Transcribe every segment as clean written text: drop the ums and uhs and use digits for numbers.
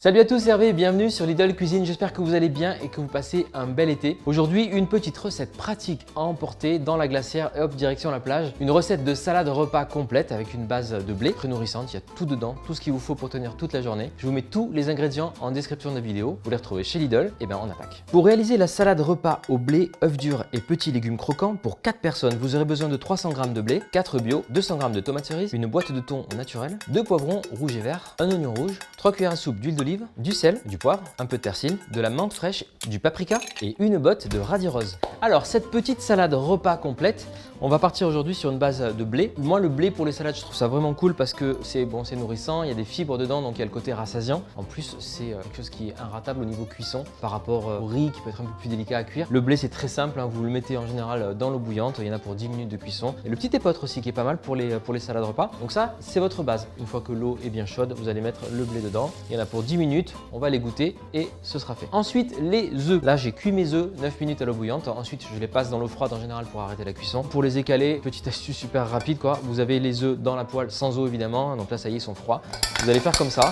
Salut à tous, c'est Hervé et bienvenue sur Lidl Cuisine. J'espère que vous allez bien et que vous passez un bel été. Aujourd'hui, une petite recette pratique à emporter dans la glacière et hop, direction la plage. Une recette de salade repas complète avec une base de blé très nourrissante. Il y a tout dedans, tout ce qu'il vous faut pour tenir toute la journée. Je vous mets tous les ingrédients en description de la vidéo. Vous les retrouvez chez Lidl. Et bien, on attaque. Pour réaliser la salade repas au blé, œufs durs et petits légumes croquants, pour 4 personnes, vous aurez besoin de 300 g de blé, 4 bio, 200 g de tomates cerises, une boîte de thon naturel, 2 poivrons rouges et verts, un oignon rouge, 3 cuillères à soupe d'huile d'olive, du sel, du poivre, un peu de persil, de la menthe fraîche, du paprika et une botte de radis rose. Alors cette petite salade repas complète, on va partir aujourd'hui sur une base de blé. Moi le blé pour les salades je trouve ça vraiment cool parce que c'est bon, c'est nourrissant, il y a des fibres dedans donc il y a le côté rassasiant. En plus c'est quelque chose qui est inratable au niveau cuisson par rapport au riz qui peut être un peu plus délicat à cuire. Le blé c'est très simple, hein, vous le mettez en général dans l'eau bouillante, il y en a pour 10 minutes de cuisson. Et le petit épeautre aussi qui est pas mal pour les salades repas. Donc ça c'est votre base. Une fois que l'eau est bien chaude, vous allez mettre le blé dedans. Il y en a pour 10 minutes, on va les goûter et ce sera fait. Ensuite les œufs. Là j'ai cuit mes œufs 9 minutes à l'eau bouillante. Ensuite je les passe dans l'eau froide en général pour arrêter la cuisson. Pour les écaler, petite astuce super rapide quoi. Vous avez les œufs dans la poêle sans eau évidemment. Donc là ça y est, ils sont froids. Vous allez faire comme ça.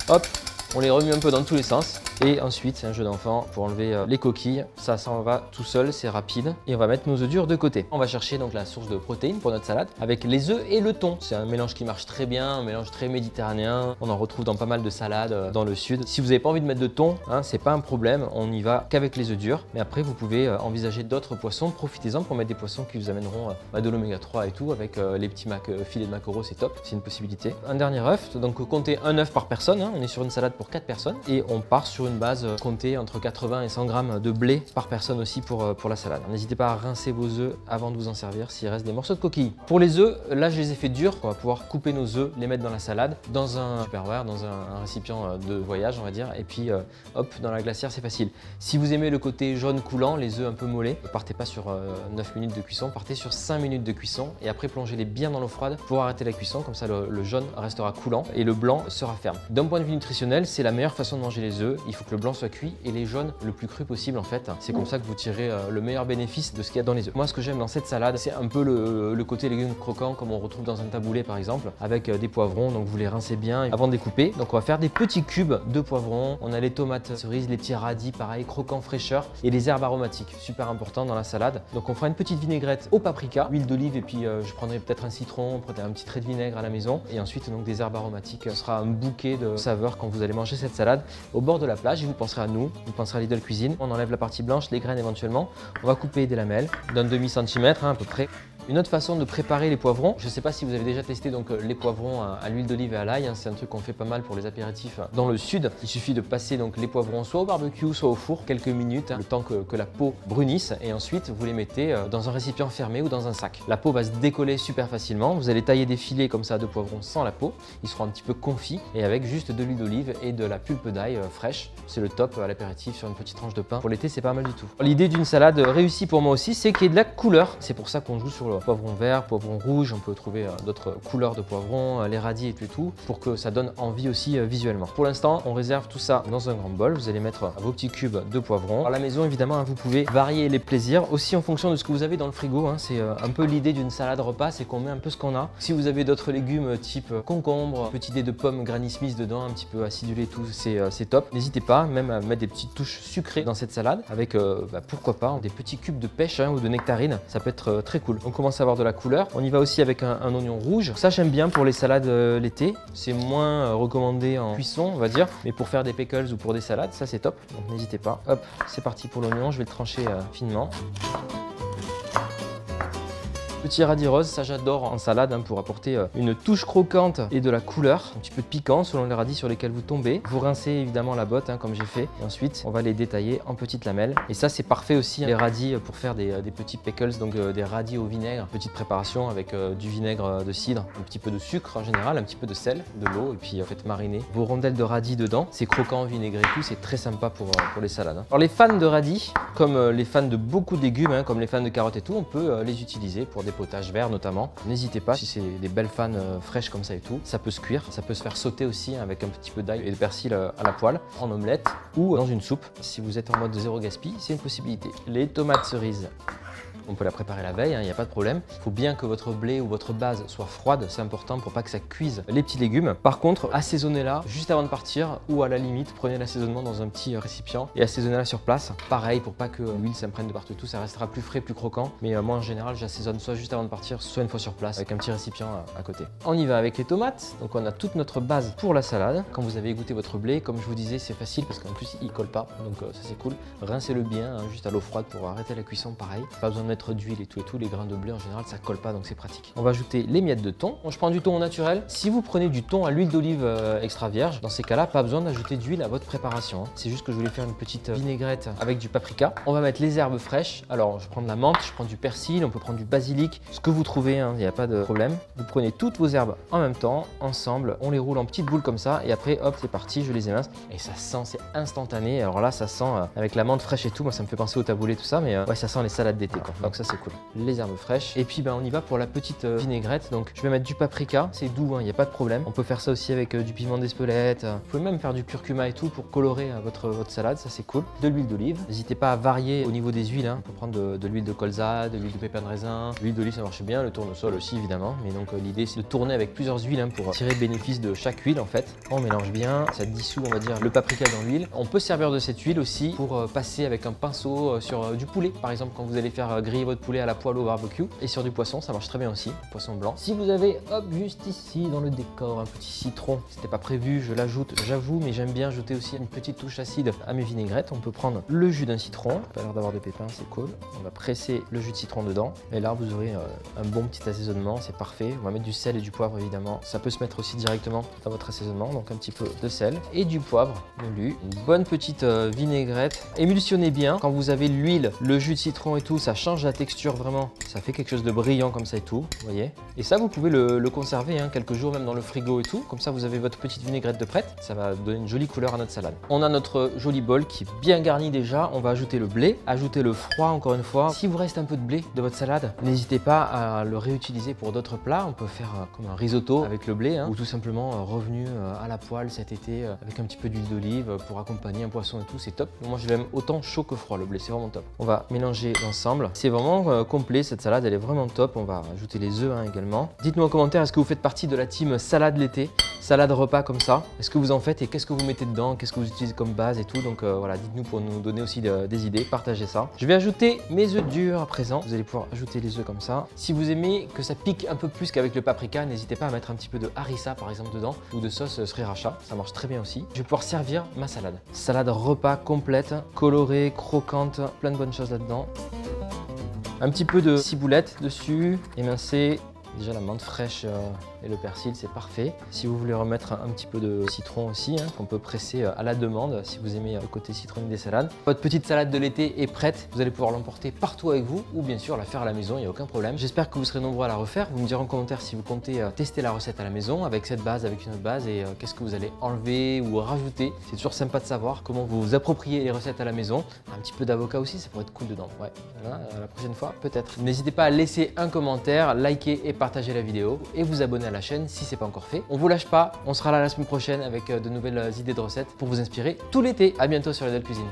Hop, on les remue un peu dans tous les sens. Et ensuite, c'est un jeu d'enfant pour enlever les coquilles. Ça s'en va tout seul, c'est rapide. Et on va mettre nos œufs durs de côté. On va chercher donc la source de protéines pour notre salade avec les œufs et le thon. C'est un mélange qui marche très bien, un mélange très méditerranéen. On en retrouve dans pas mal de salades dans le sud. Si vous n'avez pas envie de mettre de thon, hein, c'est pas un problème. On n'y va qu'avec les œufs durs. Mais après, vous pouvez envisager d'autres poissons. Profitez-en pour mettre des poissons qui vous amèneront de l'oméga 3 et tout. Avec les petits filets de maquereau, c'est top. C'est une possibilité. Un dernier œuf. Donc comptez un œuf par personne. Hein. On est sur une salade pour 4 personnes. Et on part sur une base comptez entre 80 et 100 g de blé par personne aussi pour la salade. N'hésitez pas à rincer vos œufs avant de vous en servir s'il reste des morceaux de coquille. Pour les œufs, là je les ai fait durs. On va pouvoir couper nos œufs, les mettre dans la salade, dans un Tupperware, dans un récipient de voyage on va dire. Et puis hop, dans la glacière c'est facile. Si vous aimez le côté jaune coulant, les œufs un peu mollets, ne partez pas sur 9 minutes de cuisson, partez sur 5 minutes de cuisson. Et après plongez-les bien dans l'eau froide pour arrêter la cuisson. Comme ça le jaune restera coulant et le blanc sera ferme. D'un point de vue nutritionnel, c'est la meilleure façon de manger les œufs. Il faut que le blanc soit cuit et les jaunes le plus cru possible en fait. C'est comme ça que vous tirez le meilleur bénéfice de ce qu'il y a dans les œufs. Moi ce que j'aime dans cette salade, c'est un peu le côté légumes croquants comme on retrouve dans un taboulé par exemple, avec des poivrons, donc vous les rincez bien avant de les couper. Donc on va faire des petits cubes de poivrons. On a les tomates cerises, les petits radis, pareil, croquants fraîcheur et les herbes aromatiques, super important dans la salade. Donc on fera une petite vinaigrette au paprika, huile d'olive et puis je prendrai peut-être un citron, peut-être un petit trait de vinaigre à la maison et ensuite donc des herbes aromatiques. Ce sera un bouquet de saveurs quand vous allez manger cette salade au bord de la plage et vous penserez à nous. Vous penserez à Lidl Cuisine. On enlève la partie blanche, les graines éventuellement. On va couper des lamelles d'un demi-centimètre à peu près. Une autre façon de préparer les poivrons, je ne sais pas si vous avez déjà testé donc, les poivrons à l'huile d'olive et à l'ail, hein, c'est un truc qu'on fait pas mal pour les apéritifs dans le sud. Il suffit de passer donc, les poivrons soit au barbecue, soit au four, quelques minutes, hein, le temps que la peau brunisse et ensuite vous les mettez dans un récipient fermé ou dans un sac. La peau va se décoller super facilement, vous allez tailler des filets comme ça de poivrons sans la peau, ils seront un petit peu confits et avec juste de l'huile d'olive et de la pulpe d'ail fraîche, c'est le top à l'apéritif sur une petite tranche de pain. Pour l'été c'est pas mal du tout. L'idée d'une salade réussie pour moi aussi, c'est qu'il y ait de la couleur, c'est pour ça qu'on joue sur le poivron vert, poivron rouge, on peut trouver d'autres couleurs de poivrons, les radis et tout, pour que ça donne envie aussi visuellement. Pour l'instant, on réserve tout ça dans un grand bol. Vous allez mettre vos petits cubes de poivrons. À la maison, évidemment, hein, vous pouvez varier les plaisirs aussi en fonction de ce que vous avez dans le frigo. Hein. C'est un peu l'idée d'une salade repas, c'est qu'on met un peu ce qu'on a. Si vous avez d'autres légumes type concombre, petite idée de pommes Granny Smith dedans, un petit peu acidulé, tout, c'est top. N'hésitez pas même à mettre des petites touches sucrées dans cette salade avec, pourquoi pas, des petits cubes de pêche hein, ou de nectarine. Ça peut être très cool. On commence à avoir de la couleur. On y va aussi avec un oignon rouge. Ça j'aime bien pour les salades l'été. C'est moins recommandé en cuisson on va dire. Mais pour faire des pickles ou pour des salades, ça c'est top. Donc n'hésitez pas. Hop, c'est parti pour l'oignon. Je vais le trancher finement. Petit radis rose, ça j'adore en salade hein, pour apporter une touche croquante et de la couleur, un petit peu de piquant selon les radis sur lesquels vous tombez. Vous rincez évidemment la botte hein, comme j'ai fait et ensuite on va les détailler en petites lamelles. Et ça c'est parfait aussi hein, les radis pour faire des petits pickles, donc des radis au vinaigre. Petite préparation avec du vinaigre de cidre, un petit peu de sucre en général, un petit peu de sel, de l'eau et puis faites mariner vos rondelles de radis dedans. C'est croquant, vinaigré et tout, c'est très sympa pour les salades. Hein. Alors les fans de radis, comme les fans de beaucoup de légumes, hein, comme les fans de carottes et tout, on peut les utiliser pour des potages verts notamment. N'hésitez pas, si c'est des belles fans fraîches comme ça et tout, ça peut se cuire, ça peut se faire sauter aussi hein, avec un petit peu d'ail et de persil à la poêle, en omelette ou dans une soupe. Si vous êtes en mode zéro gaspille, c'est une possibilité. Les tomates cerises, On peut la préparer la veille, il n'y a pas de problème. Il faut bien que votre blé ou votre base soit froide, c'est important pour pas que ça cuise les petits légumes. Par contre, assaisonnez-la juste avant de partir ou à la limite, prenez l'assaisonnement dans un petit récipient et assaisonnez-la sur place. Pareil, pour pas que l'huile s'imprègne de partout, ça restera plus frais, plus croquant. Mais moi en général, j'assaisonne soit juste avant de partir, soit une fois sur place avec un petit récipient à côté. On y va avec les tomates. Donc on a toute notre base pour la salade. Quand vous avez égoutter votre blé, comme je vous disais, c'est facile parce qu'en plus il colle pas, donc ça c'est cool. Rincez-le bien, juste à l'eau froide pour arrêter la cuisson, pareil. Pas besoin de mettre d'huile et tout, les grains de blé en général ça colle pas, donc c'est pratique. On va ajouter les miettes de thon. Bon, je prends du thon au naturel. Si vous prenez du thon à l'huile d'olive extra vierge, dans ces cas-là, pas besoin d'ajouter d'huile à votre préparation. C'est juste que je voulais faire une petite vinaigrette avec du paprika. On va mettre les herbes fraîches. Alors je prends de la menthe, je prends du persil, on peut prendre du basilic, ce que vous trouvez, il n'y a pas de problème. Vous prenez toutes vos herbes en même temps, ensemble, on les roule en petites boules comme ça et après hop c'est parti, je les émince et ça sent, c'est instantané. Alors là ça sent avec la menthe fraîche et tout, moi ça me fait penser au taboulé tout ça, mais ouais ça sent les salades d'été quoi. Donc ça c'est cool. Les herbes fraîches et puis on y va pour la petite vinaigrette. Donc je vais mettre du paprika, c'est doux, il n'y a pas de problème. On peut faire ça aussi avec du piment d'Espelette. Vous pouvez même faire du curcuma et tout pour colorer votre salade, ça c'est cool. De l'huile d'olive. N'hésitez pas à varier au niveau des huiles. On peut prendre de l'huile de colza, de l'huile de pépins de raisin. L'huile d'olive ça marche bien, le tournesol aussi évidemment. Mais donc l'idée c'est de tourner avec plusieurs huiles pour tirer bénéfice de chaque huile en fait. On mélange bien, ça dissout on va dire le paprika dans l'huile. On peut servir de cette huile aussi pour passer avec un pinceau sur du poulet par exemple quand vous allez faire griller votre poulet à la poêle au barbecue. Et sur du poisson ça marche très bien aussi, poisson blanc. Si vous avez hop juste ici dans le décor un petit citron, c'était pas prévu, je l'ajoute j'avoue, mais j'aime bien ajouter aussi une petite touche acide à mes vinaigrettes. On peut prendre le jus d'un citron, pas l'air d'avoir de pépins, c'est cool. On va presser le jus de citron dedans et là vous aurez un bon petit assaisonnement, c'est parfait. On va mettre du sel et du poivre évidemment, ça peut se mettre aussi directement dans votre assaisonnement, donc un petit peu de sel et du poivre moulu, une bonne petite vinaigrette. Émulsionnez bien, quand vous avez l'huile, le jus de citron et tout, ça change la texture vraiment, ça fait quelque chose de brillant comme ça et tout, vous voyez. Et ça vous pouvez le conserver quelques jours même dans le frigo et tout, comme ça vous avez votre petite vinaigrette de prête, ça va donner une jolie couleur à notre salade. On a notre joli bol qui est bien garni déjà, on va ajouter le blé, ajouter le froid encore une fois. Si vous reste un peu de blé de votre salade, n'hésitez pas à le réutiliser pour d'autres plats. On peut faire comme un risotto avec le blé ou tout simplement revenu à la poêle cet été avec un petit peu d'huile d'olive pour accompagner un poisson et tout, c'est top. Moi je l'aime autant chaud que froid le blé, c'est vraiment top. On va mélanger l'ensemble, c'est vraiment complet cette salade, elle est vraiment top. On va ajouter les œufs également. Dites-moi en commentaire, est-ce que vous faites partie de la team salade l'été, salade repas comme ça? Est-ce que vous en faites et qu'est-ce que vous mettez dedans? Qu'est-ce que vous utilisez comme base et tout? Donc voilà, dites-nous pour nous donner aussi des idées, partagez ça. Je vais ajouter mes œufs durs à présent. Vous allez pouvoir ajouter les œufs comme ça. Si vous aimez que ça pique un peu plus qu'avec le paprika, n'hésitez pas à mettre un petit peu de harissa par exemple dedans ou de sauce sriracha, ça marche très bien aussi. Je vais pouvoir servir ma salade. Salade repas complète, colorée, croquante, plein de bonnes choses là-dedans. Un petit peu de ciboulette dessus, émincé. Déjà la menthe fraîche et le persil c'est parfait. Si vous voulez remettre un petit peu de citron aussi, qu'on peut presser à la demande si vous aimez le côté citronné des salades. Votre petite salade de l'été est prête, vous allez pouvoir l'emporter partout avec vous ou bien sûr la faire à la maison, il n'y a aucun problème. J'espère que vous serez nombreux à la refaire. Vous me direz en commentaire si vous comptez tester la recette à la maison avec cette base, avec une autre base et qu'est-ce que vous allez enlever ou rajouter. C'est toujours sympa de savoir comment vous vous appropriez les recettes à la maison. Un petit peu d'avocat aussi, ça pourrait être cool dedans. Ouais, voilà, la prochaine fois peut-être. N'hésitez pas à laisser un commentaire, liker et partager la vidéo et vous abonner à la chaîne si c'est pas encore fait. On vous lâche pas, on sera là la semaine prochaine avec de nouvelles idées de recettes pour vous inspirer tout l'été. À bientôt sur Lidl Cuisine.